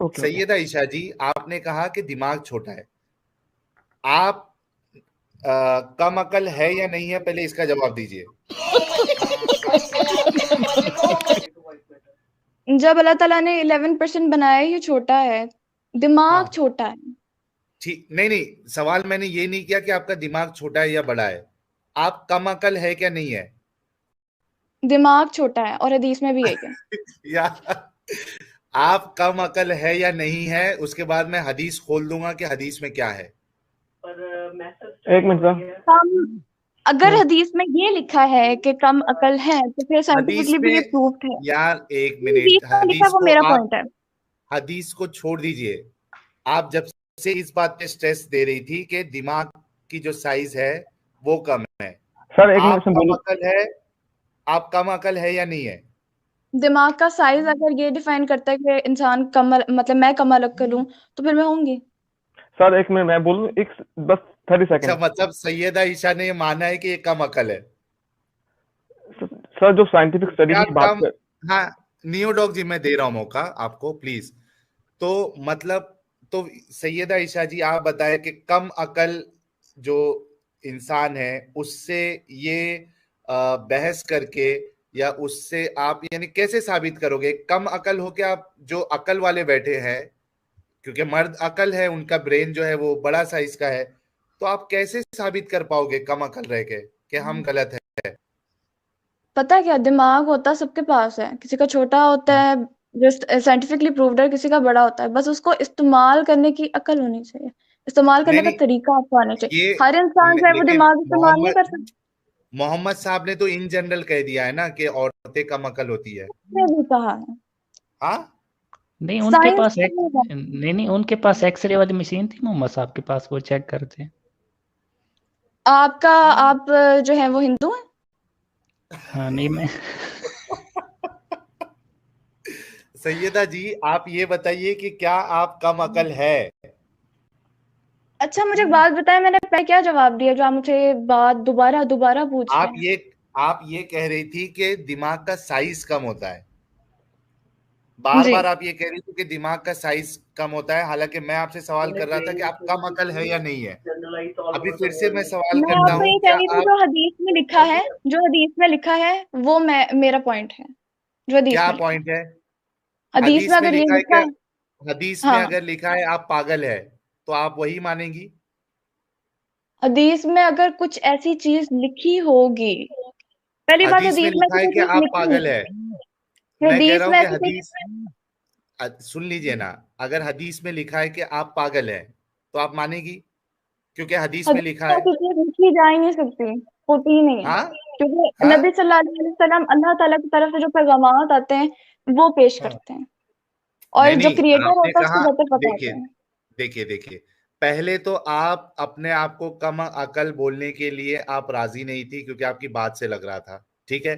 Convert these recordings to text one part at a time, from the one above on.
Okay okay. Syeda Isha ji, आपने कहा कि दिमाग छोटा है। आप कम अकल है या नहीं है, पहले इसका जवाब दीजिए। जब अल्लाह ताला ने 11% बनाया, ये छोटा है, दिमाग हाँ छोटा है। ठीक, नहीं नहीं, सवाल मैंने ये नहीं किया कि आपका दिमाग छोटा है या बड़ा है। आप कम अकल है क्या नहीं है? दिमाग छोटा है, और हदीस में भी है क्या? या आप कम अकल है या नहीं है, उसके बाद मैं हदीस खोल दूंगा कि हदीस में क्या है। एक मिनट का। कम, अगर हदीस में ये लिखा है कि कम अकल है, तो फिर हदीस साइंटिफिकली भी ये में, प्रूव्ड है। यार एक मिनट, हदीस में लिखा है, वो मेरा पॉइंट है। हदीस को छोड़ दीजिए। आप जब से इस बात पे स्ट्रेस दे रही थी कि दिमाग की जो साइज है वो कम है, सर एक मिनट आप से कम बोलूं। अकल है, आप कम अकल है या नहीं है? दिमाग का साइज अगर ये डिफाइन करता है कि इंसान कम, मतलब मैं कम अलग करूं, तो फिर मैं होंगी। सर एक मिनट मैं बोलूं, एक बस 30 अच्छा, सेकंड। मतलब सैयदा ईशा ने ये माना है कि ये कम अकल है। सर जो साइंटिफिक तो स्टडी क्या की बात कम, कर। हाँ, नियोडॉग जी मैं दे रहा हूं मौका आपको, प्लीज। तो मतलब, तो सैयदा ईशा जी आप बताएं कि कम अकल जो इंसान है उससे ये बहस करके, या उससे आप यानी कैसे साबित करोगे कम अकल हो के? आप जो अकल वाले बैठे हैं, क्योंकि मर्द अकल है, उनका ब्रेन जो है वो बड़ा साइज का है, तो आप कैसे साबित कर पाओगे कम अकल रह के कि हम गलत है? पता है क्या, दिमाग होता सबके पास है, किसी का छोटा होता है, जो साइंटिफिकली प्रूव्ड है, किसी का बड़ा होता है। बस उसको इस्तेमाल करने की अकल होनी चाहिए, इस्तेमाल नहीं करने का नहीं, तरीका आपको आना चाहिए। ये हर इंसान जो है वो लेकिन दिमाग इस्तेमाल नहीं मोहम्मद कर सकता। मोहम्मद साहब ने तो इन जनरल कह दिया है ना कि औरतें कम अकल होती है। उसने भी कहा है, हाँ, नहीं उनके साइंस पास में एक भी है। नहीं नहीं उनके पास एक्सरे वाली मशीन थी मोहम्मद साहब के पास, वो चेक करते हैं। आपका, आप जो है वो हिंदू है? हाँ नहीं मैं सैयदा जी आप ये बताइए कि क्या आप कम अकल है? अच्छा, मुझे एक बात बताएं, मैंने पहले क्या जवाब दिया जो आप मुझे बात दोबारा दोबारा पूछ रहे आप हैं? ये आप ये कह रही थी कि दिमाग का साइज कम होता है। बार जी। बार आप ये कह रही थी कि दिमाग का साइज कम होता है, हालांकि मैं आपसे सवाल कर रहा था कि आप कम अकल है या नहीं है। अभी फिर से मैं सवाल मैं करता आपको हूँ, ये कह क्या रही थी, आप, जो हदीस में लिखा है, जो हदीस में लिखा है, वो मेरा पॉइंट है, जो हदीस क्या में लिखा है। पॉइंट है? हदीस में हदीस में अगर ये लिखा है लिखा क्या? है, हदीस में हाँ, अगर लिखा है आप पागल है, तो आप वही मानेंगी? हदीस में अगर कुछ ऐसी चीज लिखी होगी, पहली बात, हदीस में हदीस में लिखा ऐसी है कोई कि चीज आप लिखी पागल नहीं है। है। मैं कह हदीस रहा हूं में कि ऐसी कोई, सुन लीजिए ना, अगर हदीस में लिखा है कि आप पागल है, तो आप मानेगी? क्योंकि हदीस में हदीस लिखा में है। ऐसी चीज लिखी जा ही नहीं सकती, होती ही नहीं है। हाँ क्योंकि हाँ नबी सल्लल्लाहु अलैहि वसल्लम अल्लाह ताला की तरफ से जो पैगामात आते हैं, वो पेश हाँ। करते हैं, और नहीं जो नहीं, क्रिएटर आपने होता है कहा, उसको बेहतर पता देखिए होता है। देखिए देखिए, पहले तो आप अपने आप को कम अकल बोलने के लिए आप राजी नहीं थी, क्योंकि आपकी बात से लग रहा था, ठीक है।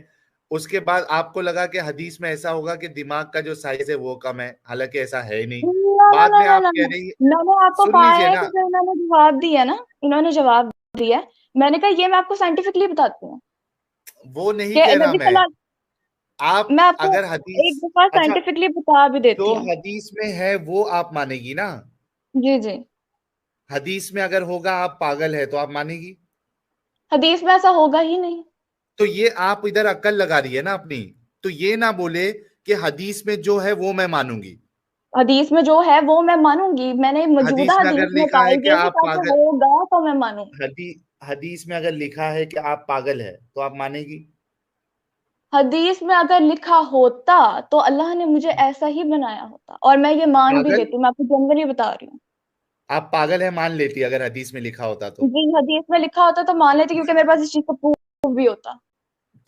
उसके बाद आपको लगा कि हदीस में ऐसा होगा कि दिमाग का जो साइज है वो कम है, हालांकि ऐसा है ही नहीं। ना ना बाद ना में ना आप ना कह ना। रही, मैंने आपको सुन कहा लीजिए है कि ना, जो इन्होंने जवाब दिया ना, इन्होंने जवाब दिया, मैंने कहा ये मैं आपको साइंटिफिकली बताती हूँ वो नहीं कि कह रहा नबी मैं। सल्लल्लाहु, आप मैं आपको अगर हदीस, एक दफा अच्छा, साइंटिफिकली बता भी जो देती हूँ। हदीस में है वो आप मानेगी ना? जी जी। हदीस में अगर होगा आप पागल है, तो आप मानेगी? हदीस में ऐसा होगा ही नहीं। तो ये आप इधर अक्ल लगा रही है ना अपनी। तो ये ना बोले कि हदीस में जो है वो मैं मानूंगी। हदीस में जो है वो मैं मानूंगी, मैंने मौजूदा हदीस में हदीस अगर में लिखा कहा है है कि ये आप लिखा कि पागल, होगा तो मैं मानूंगी। हदीस में अगर लिखा है कि आप पागल है, तो आप मानेगी? हदीस में अगर लिखा होता, तो अल्लाह ने मुझे ऐसा ही बनाया होता, और मैं ये तो मान भी पागल, लेती हूँ, मैं आपको जनरली बता रही हूँ। आप पागल है मान लेती अगर हदीस में लिखा होता तो? जी, हदीस में लिखा होता तो मान लेती, क्योंकि मेरे पास इस चीज का प्रूफ भी होता।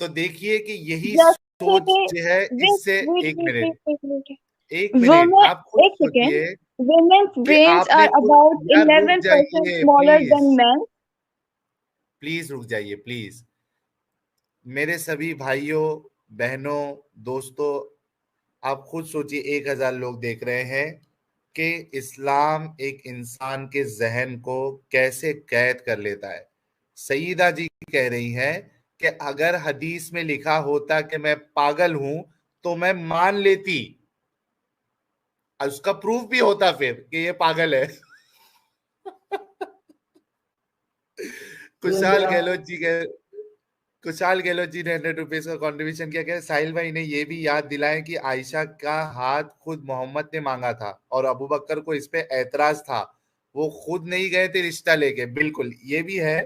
तो देखिए कि यही जैसे सोच कि, जो है वेट इससे, वेट एक wait minute, wait wait wait, एक मिनट, वुमेन, आप खुद एक सेकेंड, सोचिए women's कि brains आपने are खुद, about यार रुक 11% जाइए smaller please, than men। Please रुक जाइए प्लीज। मेरे सभी भाइयों, बहनों, दोस्तों, आप खुद सोचिए, 1,000 लोग देख रहे हैं कि इस्लाम एक इंसान के जहन को कैसे कैद कर लेता है। सईदा जी कह रही हैं कि अगर हदीस में लिखा होता कि मैं पागल हूं, तो मैं मान लेती। उसका प्रूफ भी होता फिर कि ये पागल है। कुशाल गहलोत जी के कुशाल गहलोत जी ने 100 रुपीज का कंट्रीब्यूशन किया। क्या साहिल भाई ने ये भी याद दिलाएं कि आयशा का हाथ खुद मोहम्मद ने मांगा था और अबू बकर को इस पे ऐतराज था, वो खुद नहीं गए थे रिश्ता लेके। बिल्कुल ये भी है।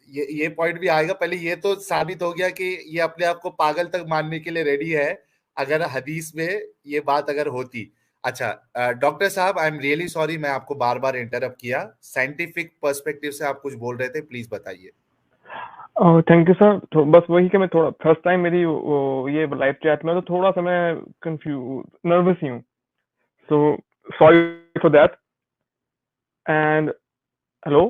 ये पॉइंट भी आएगा। पहले ये तो साबित हो गया कि ये अपने आप को पागल तक मानने के लिए रेडी है अगर हदीस में ये बात अगर होती। अच्छा डॉक्टर साहब, आई एम रियली सॉरी, मैं आपको बार बार इंटरप्ट किया। साइंटिफिक पर्सपेक्टिव से आप कुछ बोल रहे थे, प्लीज बताइए। Thank you sir. तो बस वही कि मैं थोड़ा फर्स्ट टाइम मेरी ये लाइव चैट में, तो थोड़ा सा मैं नर्वस ही हूँ, so sorry for that. And hello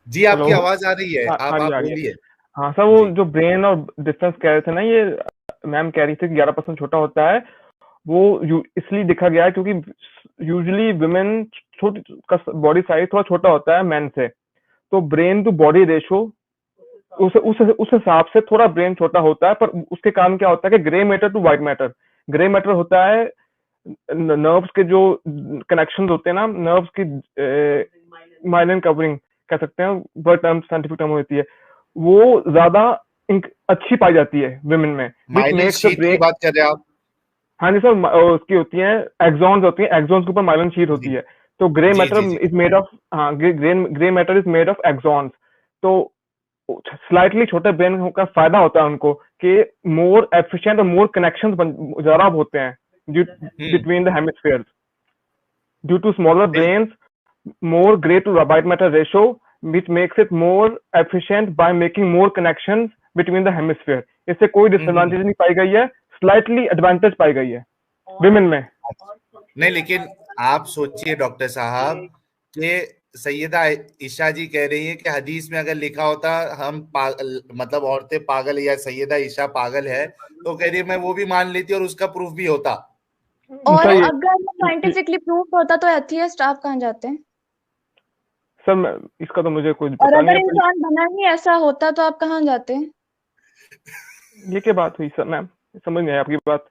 ji, आपकी हेलो आवाज आ रही है, हाँ आप जी, आ रही है। बोलिए। हाँ सर, वो जी जो ब्रेन और डिफरेंस कह रहे थे ना, ये मैम कह रही थी कि 11% छोटा होता है। वो इसलिए देखा गया है क्योंकि यूजुअली वुमेन छोटी का बॉडी साइज थोड़ा छोटा होता है मैन से, तो ब्रेन टू बॉडी रेशो उस हिसाब से थोड़ा ब्रेन छोटा होता है। पर उसके कारण क्या होता है कि grey matter to white matter, grey matter होता है नर्व्स के जो कनेक्शन होते हैं ना, नर्व्स की माइलिन कवरिंग कह सकते हैं, वर्ड टर्म साइंटिफिक टर्म होती है, वो ज्यादा अच्छी पाई जाती है विमेन में, विच माइलिन मेक्स द शीट की ब्रेन। बात कर रहे हैं आप? हाँ जी सर, उसकी होती है एक्सॉन्स, होती है एक्सॉन्स के ऊपर माइलिन शीट होती जी है। तो ग्रे जी जी मैटर जी इज मेड ऑफ, हाँ grey matter is made of axons. तो स्लाइटली छोटे ब्रेन का फायदा होता है उनको कि मोर एफिशिएंट और मोर कनेक्शंस ज्यादा होते हैं between the hemispheres. Due to smaller बिल- brains, more gray to white matter ratio, which makes it more efficient by making more connections between the hemisphere. इससे कोई डिसएडवांटेज नहीं पाई गई है, स्लाइटली एडवांटेज पाई गई है विमेन में। नहीं, लेकिन आप सोचिए डॉक्टर साहब कि सैयदा ईशा जी कह रही है कि हदीस में अगर लिखा होता हम मतलब औरतें पागल है या सैयदा ईशा पागल है, तो कह रही है मैं वो भी मान लेती और उसका प्रूफ भी होता। और सर अगर साइंटिफिकली प्रूफ होता तो एथियस्ट आप कहाँ जाते हैं? इसका तो मुझे कुछ और पता नहीं अगर है, पर इंसान बना ही ऐसा होता तो आप कहाँ जाते हैं? ये क्या बात हुई सर मैम, समझ नहीं आई आपकी बात।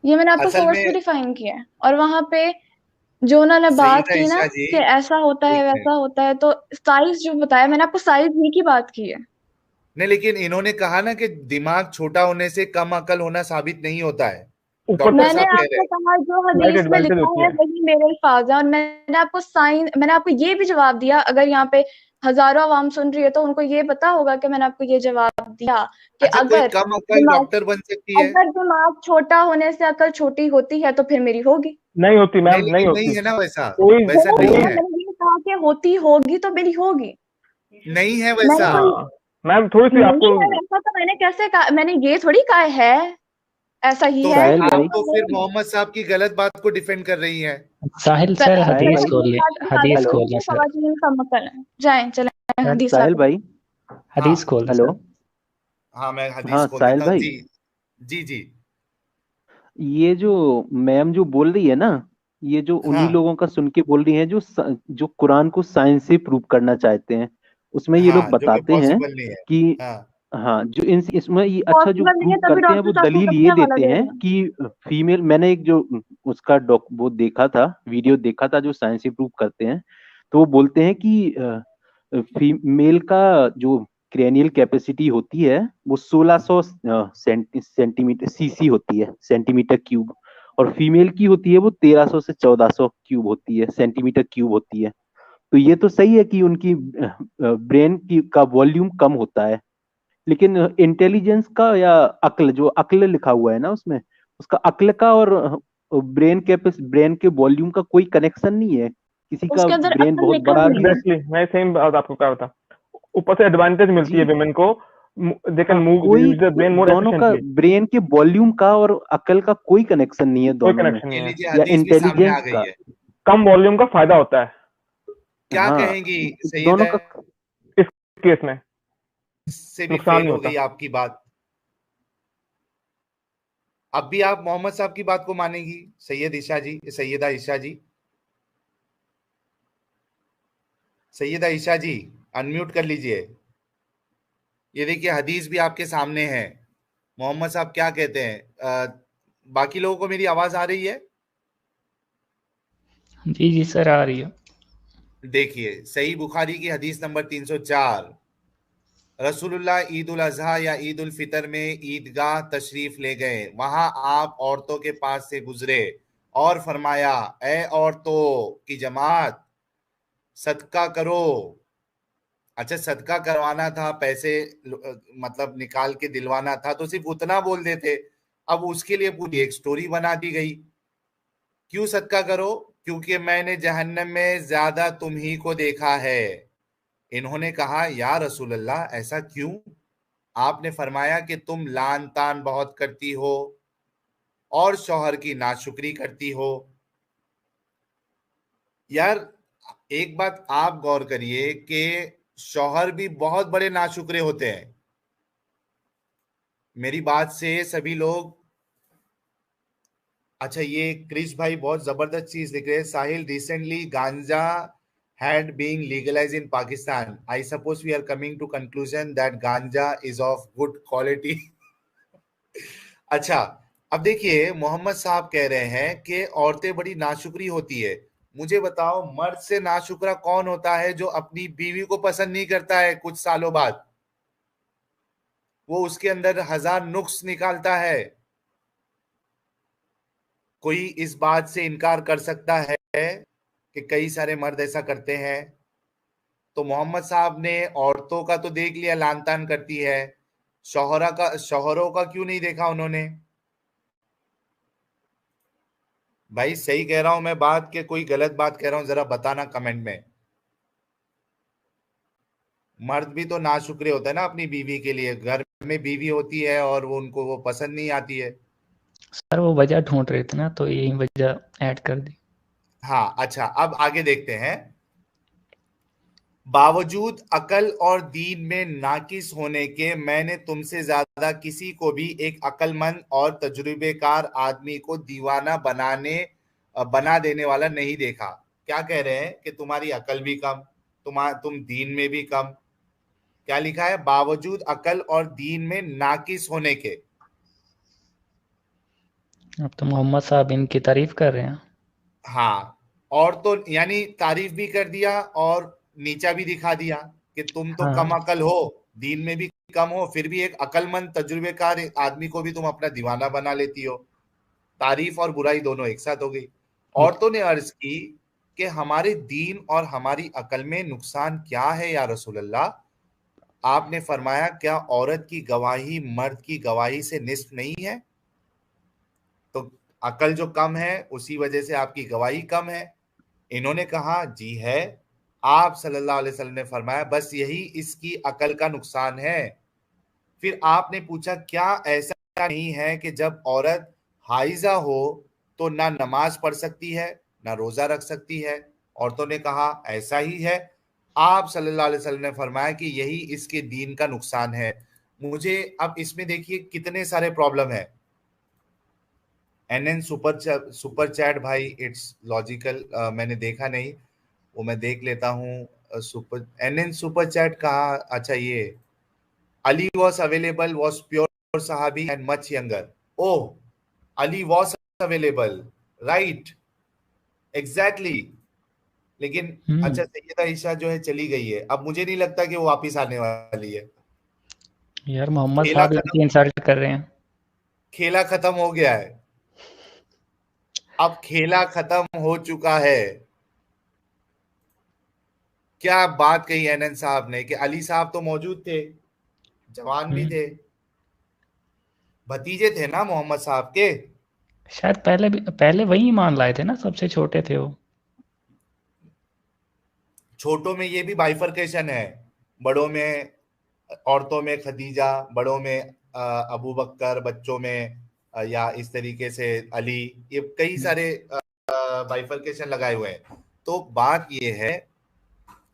ये मैंने आपको असल सोर्स में भी डिफाइन किया है, और वहां पे जो उन्होंने बात सैयदा की ना ईशा जी, कि ऐसा होता है एक वैसा मिनट। होता है, तो साइज जो बताया मैंने आपको, साइज ही की बात की है। नहीं, लेकिन इन्होंने कहा ना कि दिमाग छोटा होने से कम अकल होना साबित नहीं होता है। ऊपर डॉक्टर से मैंने साहब कह रहे आपको हैं। कहा जो स्लाइट हदीस में एडवांटेज लिखा होती है है। वही मेरे अल्फाज है, और मैंने आपको ये भी जवाब दिया। अगर यहाँ पे हजारों आवाम सुन रही है तो उनको ये पता होगा कि मैंने आपको ये जवाब दिया कि अच्छा, कोई कम अकल दिमाग डॉक्टर बन सकती है? अगर दिमाग छोटा होने से अकल छोटी होती है तो फिर मेरी होगी। नहीं होती नहीं, मैम, नहीं लेकिन नहीं होती। है ना वैसा। कोई वैसा होगी नहीं कोई ना, है। मैंने ये कहा कि होती होगी तो मेरी होगी। नहीं है मैंने वैसा। कोई मैम थोड़ी सी आपको, नहीं है ऐसा, तो मैंने कैसे कहा? मैंने ये थोड़ी कहा है ऐसा ही तो है। फिर साहिल आप भाई, तो फिर मोहम्मद साहब की गलत बात को डिफेंड कर रही हैं। साहिल सर साहिल हदीस भाई, खोल ले, हदीस खोल ले सर। खवातीन का मकल है, जाएं चलें हदीस साहिल लाते। भाई, हदीस खोल ले हेलो। सर। हाँ, मैं हदीस हाँ खोल साहिल देता हूँ भाई, जी। जी जी। ये जो मैम जो बोल रही है ना, ये जो उन्हीं हाँ लोगों का सुन के बोल रही है जो जो कुरान को साइंस से प्रूव करना चाहते हैं। उसमें ये लोग हाँ, जो कि बताते हैं पॉसिबल नहीं है। कि हाँ हाँ, जो इसमें ये अच्छा जो पॉसिबल नहीं प्रूव है, तभी करते हैं वो डॉक्टर साहब को दलील ये कच्चा वाला देते दे हैं रहे हैं। कि फीमेल, मैंने एक जो उसका वो देखा था, वीडियो देखा था जो साइंस से प्रूव करते हैं। तो वो बोलते हैं कि फीमेल का जो क्रेनियल कैपेसिटी होती है वो 1600 सेंटीमीटर सीसी होती है, सेंटीमीटर क्यूब। और फीमेल की होती है वो 1300 से 1400 क्यूब होती है, सेंटीमीटर क्यूब होती है। तो ये तो सही है कि उनकी ब्रेन की का वॉल्यूम कम होता है, लेकिन इंटेलिजेंस का या अक्ल, जो अक्ल लिखा हुआ है ना उसमें, उसका अक्ल का और ब्रेन के वॉल्यूम का कोई कनेक्शन नहीं है। किसी का उसके अंदर ब्रेन अक्ल बहुत लिखा बड़ा ही नहीं भी है। एग्जैक्टली मैं सेम बात आपको कहा था। ऊपर से एडवांटेज मिलती है जी। विमेन को, दे कैन हाँ, मूव कोई यूज द ब्रेन मोर दोनों का एफिशिएंटली। ब्रेन के वॉल्यूम का और अकल का कोई कनेक्शन नहीं है कोई दोनों में, कनेक्शन नहीं ये है। लीजिए, या हदीस भी सामने आ इंटेलिजेंस गई का। है। कम वॉल्यूम का फायदा होता है क्या हाँ, कहेंगी दोनों सैयदा? का। इस केस में, से भी नुकसान फेल नहीं हो होता। गई आपकी बात। अब भी आप मोहम्मद साहब की बात को मानेंगी सैयदा ईशा जी? सैयदा ईशा जी, अनम्यूट कर लीजिए। ये देखिए, हदीस भी आपके सामने है। मोहम्मद साहब क्या कहते हैं? बाकी लोगों को मेरी आवाज आ रही है? जी जी सर, आ रही है। देखिए, सही बुखारी की हदीस नंबर 304, रसूलुल्लाह ईद उल अजहा या ईद उल फितर में ईदगाह तशरीफ ले गए। वहां आप औरतों के पास से गुजरे और फरमाया, ए औरतों की जमात, सदका करो। अच्छा, सदका करवाना था, पैसे मतलब निकाल के दिलवाना था, तो सिर्फ उतना बोल देते। अब उसके लिए पूरी एक स्टोरी बना दी गई। क्यों सदका करो? क्योंकि मैंने जहन्नम में ज्यादा तुम ही को देखा है। इन्होंने कहा, या रसूल अल्लाह, ऐसा क्यों? आपने फरमाया कि तुम लान तान बहुत करती हो और शौहर की नाशुक्री करती हो। यार, एक बात आप गौर करिए कि शौहर भी बहुत बड़े नाशुक्रे होते हैं। मेरी बात से सभी लोग, अच्छा, ये क्रिश भाई बहुत जबरदस्त चीज लिख रहे हैं। साहिल, रिसेंटली गांजा had been legalized in Pakistan. I suppose we are coming to conclusion that ganja is of good quality. अच्छा, अब देखिए, मोहम्मद साहब कह रहे हैं कि औरतें बड़ी नाशुक्री होती है। मुझे बताओ, मर्द से नाशुक्रा कौन होता है जो अपनी बीवी को पसंद नहीं करता है कुछ सालों बाद? वो उसके अंदर हजार नुक्स निकालता है। कोई इस बात से इनकार कर सकता है कि कई सारे मर्द ऐसा करते हैं? तो मोहम्मद साहब ने औरतों का तो देख लिया, लान तान करती है, शौहरों का क्यों नहीं देखा उन्होंने? भाई सही कह रहा हूं मैं बात, के कोई गलत बात कह रहा हूं? जरा बताना कमेंट में। मर्द भी तो नाशुक्रे होता है ना अपनी बीवी के लिए। घर में बीवी होती है और वो उनको वो पसंद नहीं आती है। सर वो वजह ढूंढ रहे थे ना, तो यही वजह ऐड कर दी। हाँ, अच्छा, अब आगे देखते हैं। बावजूद अकल और दीन में नाकिस होने के मैंने तुमसे ज्यादा किसी को भी एक अक्लमंद और तजुर्बेकार आदमी को दीवाना बना देने वाला नहीं देखा। क्या कह रहे हैं? कि तुम्हारी अकल भी कम, तुम दीन में भी कम। क्या लिखा है? बावजूद अकल और दीन में नाकिस होने के। अब तो मोहम्मद साहब इनकी तारीफ कर रहे हैं। हाँ, और तो यानी तारीफ भी कर दिया और नीचा भी दिखा दिया कि तुम तो हाँ कम अकल हो, दीन में भी कम हो, फिर भी एक अकलमंद तजुर्बेकार आदमी को भी तुम अपना दीवाना बना लेती हो। तारीफ और बुराई दोनों एक साथ हो गई। औरतों ने अर्ज की कि हमारे दीन और हमारी अकल में नुकसान क्या है या रसूल अल्लाह? आपने फरमाया, क्या औरत की गवाही मर्द की गवाही से निस्फ नहीं है? तो अकल जो कम है उसी वजह से आपकी गवाही कम है। इन्होंने कहा, जी है। आप सल्लल्लाहु अलैहि वसल्लम ने फरमाया, बस यही इसकी अकल का नुकसान है। फिर आपने पूछा, क्या ऐसा नहीं है कि जब औरत हाइजा हो तो ना नमाज पढ़ सकती है ना रोजा रख सकती है? औरतों ने कहा, ऐसा ही है। आप सल्लल्लाहु अलैहि वसल्लम ने फरमाया कि यही इसके दीन का नुकसान है। मुझे अब इसमें देखिए कितने सारे प्रॉब्लम है। एनएन सुपर चैट भाई, इट्स लॉजिकल, मैंने देखा नहीं, वो मैं देख लेता हूँ। सुपर एनएन सुपर चैट कहा? अच्छा, ये Ali was available, was pure सहाबी and much younger. Oh, Ali was available, right, exactly. लेकिन अच्छा, सैयदा ईशा जो है चली गई है, अब मुझे नहीं लगता कि वो वापिस आने वाली है। यार मोहम्मद खेला साहब खत्म, इनकी इंसल्ट कर रहे हैं। खेला खत्म हो गया है। अब खेला खत्म हो चुका है। क्या बात कही एनएन साहब ने कि अली साहब तो मौजूद थे, जवान भी थे, भतीजे थे ना मोहम्मद साहब के। शायद पहले वही मान लाए थे ना, सबसे छोटे थे वो। छोटों में ये भी बाइफरकेशन है। बड़ों में, औरतों में खदीजा, बड़ों में अबू बकर, बच्चों में या इस तरीके से अली, ये कई सारे बाइफरकेशन लगाए हुए हैं। तो बात ये है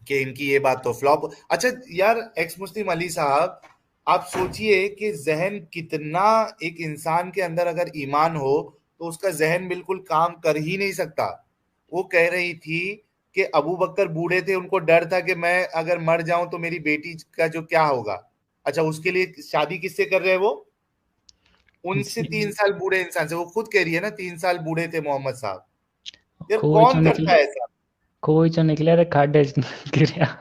कि इनकी ये बात तो फ्लॉप। अच्छा यार, एक्स मुस्लिम अली साहब, आप सोचिए कि जहन कितना, एक इंसान के अंदर अगर ईमान हो तो उसका जहन बिल्कुल काम कर ही नहीं सकता। वो कह रही थी कि अबू बकर बूढ़े थे, उनको डर था कि मैं अगर मर जाऊं तो मेरी बेटी का जो क्या होगा। अच्छा, उसके लिए शादी किससे कर रहे हैं वो? उनसे जी 3 साल बूढ़े इंसान से, वो खुद कह रही है ना 3 साल बूढ़े थे मोहम्मद साहब। यार कोई जो कौन करता निकले है ऐसा? कोई जो निकले थे खाड्डे गिर गया।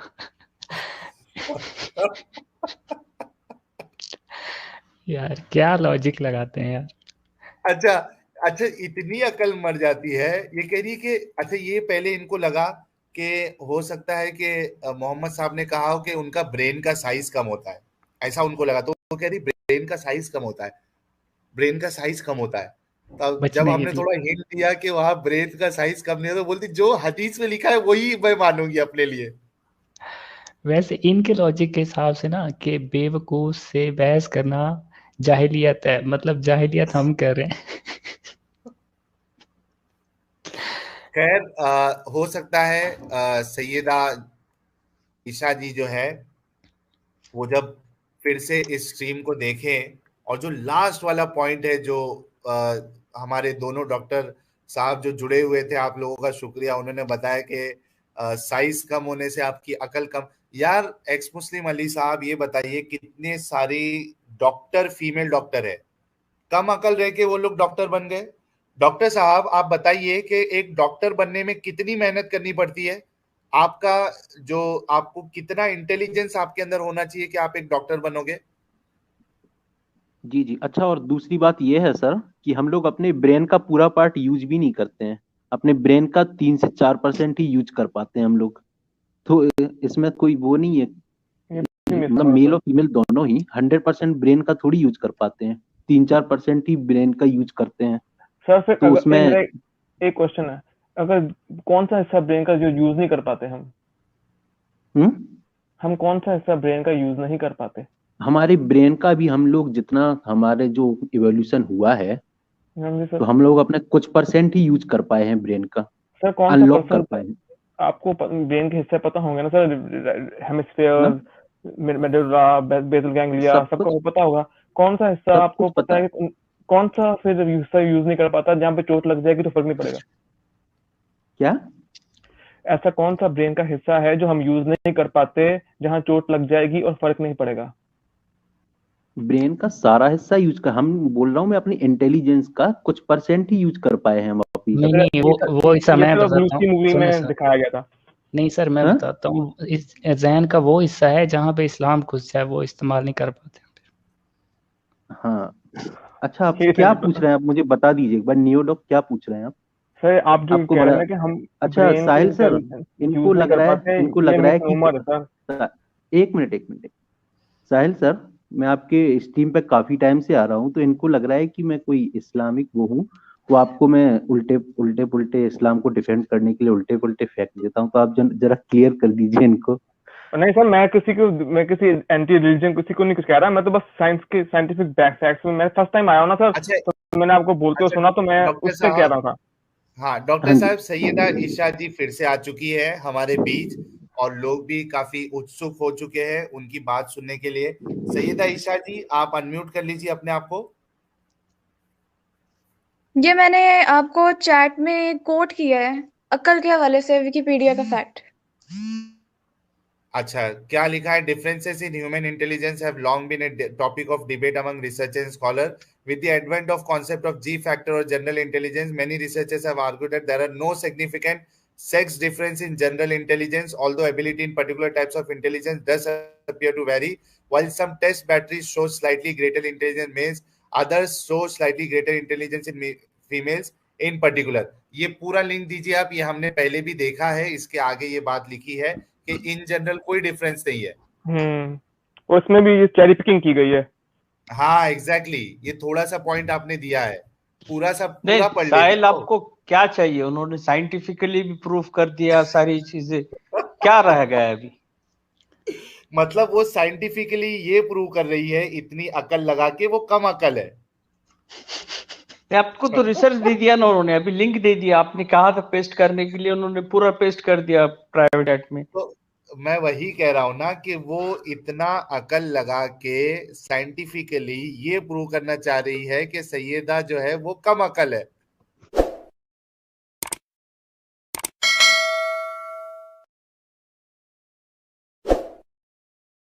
यार क्या लॉजिक लगाते हैं यार। अच्छा अच्छा, इतनी अकल मर जाती है। ये कह रही है कि अच्छा, ये पहले इनको लगा कि हो सकता है कि मोहम्मद साहब ने कहा हो कि उनका ब्रेन का साइज कम होता है, ऐसा उनको लगा। तो वो कह रही ब्रेन का साइज कम होता है, ब्रेन का साइज कम होता है। तब जब बचने की हमने थी। थोड़ा हिंट दिया कि वहां ब्रेन का साइज कम नहीं है, तो बोलती जो हदीस में लिखा है वही मैं मानूंगी अपने लिए। वैसे इनके लॉजिक के हिसाब से ना कि बेवकूफ से बहस करना जाहिलियत है, मतलब जाहिलियत हम कर रहे हैं। खैर हो सकता है सैयदा ईशा जी जो है वो जब फिर से इस स्ट्रीम को देखें, और जो लास्ट वाला पॉइंट है जो हमारे दोनों डॉक्टर साहब जो जुड़े हुए थे, आप लोगों का शुक्रिया, उन्होंने बताया कि साइज कम होने से आपकी अकल कम। यार एक्स मुस्लिम अली साहब, ये बताइए कितने सारे डॉक्टर फीमेल डॉक्टर है, कम अकल रह के वो लोग डॉक्टर बन गए। डॉक्टर साहब आप बताइए कि एक डॉक्टर बनने में कितनी मेहनत करनी पड़ती है, आपका जो आपको कितना इंटेलिजेंस आपके अंदर होना चाहिए कि आप एक डॉक्टर बनोगे। जी जी। अच्छा, और दूसरी बात यह है सर कि हम लोग अपने ब्रेन का पूरा पार्ट यूज भी नहीं करते हैं। अपने ब्रेन का 3 से 4% ही यूज कर पाते हैं हम लोग। तो इसमें कोई वो नहीं है, ये भी मैं मतलब समझ मेल रहा और फीमेल दोनों ही 100% ब्रेन का थोड़ी यूज कर पाते हैं। 3-4% ही ब्रेन का यूज करते हैं। सर। फिर तो अगर उसमें मेरा एक क्वेश्चन है, अगर कौन सा हिस्सा ब्रेन का जो यूज नहीं कर पाते हम्म हम कौन सा हिस्सा ब्रेन का यूज नहीं कर पाते? हमारे ब्रेन का भी हम लोग जितना हमारे जो इवोल्यूशन हुआ है, हाँ जी तो सर। हम लोग अपने कुछ परसेंट ही यूज कर पाए हैं ब्रेन का, सर कौन सा अनलॉक कर परसेंट? पाए हैं आपको ब्रेन के हिस्से पता होंगे ना सर, ना। हेमिस्फेयर, मेडुला, बेसल गैंग्लिया, सब सबको कुछ पता होगा। कौन सा हिस्सा सब आपको कुछ पता पता है है। कि कौन सा फिर हिस्सा यूज नहीं कर पाता, जहाँ पे चोट लग जाएगी तो फर्क नहीं पड़ेगा? क्या? ऐसा कौन सा ब्रेन का हिस्सा है जो हम यूज नहीं कर पाते, जहाँ चोट लग जाएगी और फर्क नहीं पड़ेगा? ब्रेन का सारा हिस्सा यूज कर, हम बोल रहा हूँ मैं अपनी इंटेलिजेंस का कुछ परसेंट ही यूज कर पाए हैं हम अभी नहीं तक। सर नहीं, ये वो हिस्सा ये मैं तो ब्रूस बताता की हूँ, मूवी सुनो में सर। दिखाया गया था। नहीं सर, मैं हाँ? बताता हूँ, इस जहन का वो हिस्सा है जहाँ पे इस्लाम घुस जाए, वो इस्तेमाल नहीं कर पाते। हाँ। अच्छा, आप ये तो क्या नहीं पूछ पता रहे हैं? आप मुझे बता दीजिए एक बार, नियोडॉक क्या पूछ रहे हैं आप? सर। आप जो आपको कह रहे बड़ा हैं ना कि हम अच्छा ब्रेन की साहिल सर, यूज इनको नहीं लग कर रहा है पाते, इनको ये लग रहा है कि मिसनोमर है सर। एक मिनट एक मिनट। साहिल सर, मैं आपके स्ट्रीम पे काफी टाइम से आ रहा हूँ, तो इनको लग रहा है कि मैं कोई इस्लामिक वो हूँ, तो आपको मैं उल्टे उल्टे पुल्टे इस्लाम को डिफेंड करने के लिए उल्टे पुल्टे फेंक देता हूँ। तो आप जरा क्लियर कर दीजिए इनको। नहीं सर, मैं किसी एंटी रिलीजन किसी को नहीं कुछ कह रहा। मैं तो बस साइंस के साइंटिफिक फैक्ट्स में मैं फर्स्ट टाइम आया हूँ ना सर, अच्छा तो मैंने आपको बोलते हुए अच्छा सुना, तो मैं डॉक्टर उससे कह साहब, रहा था। हाँ डॉक्टर हाँ जी। साहब, सैयदा ईशा जी फिर से आ चुकी है हमारे बीच, और लोग भी काफी उत्सुक हो चुके हैं उनकी बात सुनने के लिए। सैयदा ईशा जी, आप अनम्यूट कर लीजिए अपने आप को। ये मैंने आपको चैट में कोट किया है, अक्ल के हवाले से विकिपीडिया का फैक्ट। अच्छा, क्या लिखा है? Differences in human intelligence have long been a topic of debate among researchers and scholar with the advent of concept of G factor or general intelligence. Many researchers have argued that there are no significant sex difference in general intelligence, although ability in particular types of intelligence does appear to vary. While some test batteries show slightly greater intelligence in males, others show slightly greater intelligence in females in particular. ये पूरा link दीजिए आप, ये हमने पहले भी देखा है, इसके आगे ये बात लिखी है कि इन जनरल कोई डिफरेंस नहीं है। और इसमें भी ये चेरी पिकिंग की गई है। हाँ एग्जैक्टली exactly. ये थोड़ा सा पॉइंट आपने दिया है, पूरा सब नहीं पूरा पढ़ लीजिए साहिल, आपको क्या चाहिए? उन्होंने साइंटिफिकली भी प्रूफ कर दिया सारी चीजें, क्या रह गया अभी? मतलब वो साइंटिफिकली ये प्रूव कर रही है, इतनी अकल लगा के वो कम अकल है। आपको तो रिसर्च दे दिया ना उन्होंने, अभी लिंक दे दिया, आपने कहा था पेस्ट करने के लिए, उन्होंने पूरा पेस्ट कर दिया प्राइवेट चैट में। तो मैं वही कह रहा हूं ना कि वो इतना अकल लगा के साइंटिफिकली ये प्रूव करना चाह रही है कि सैयदा जो है वो कम अकल है।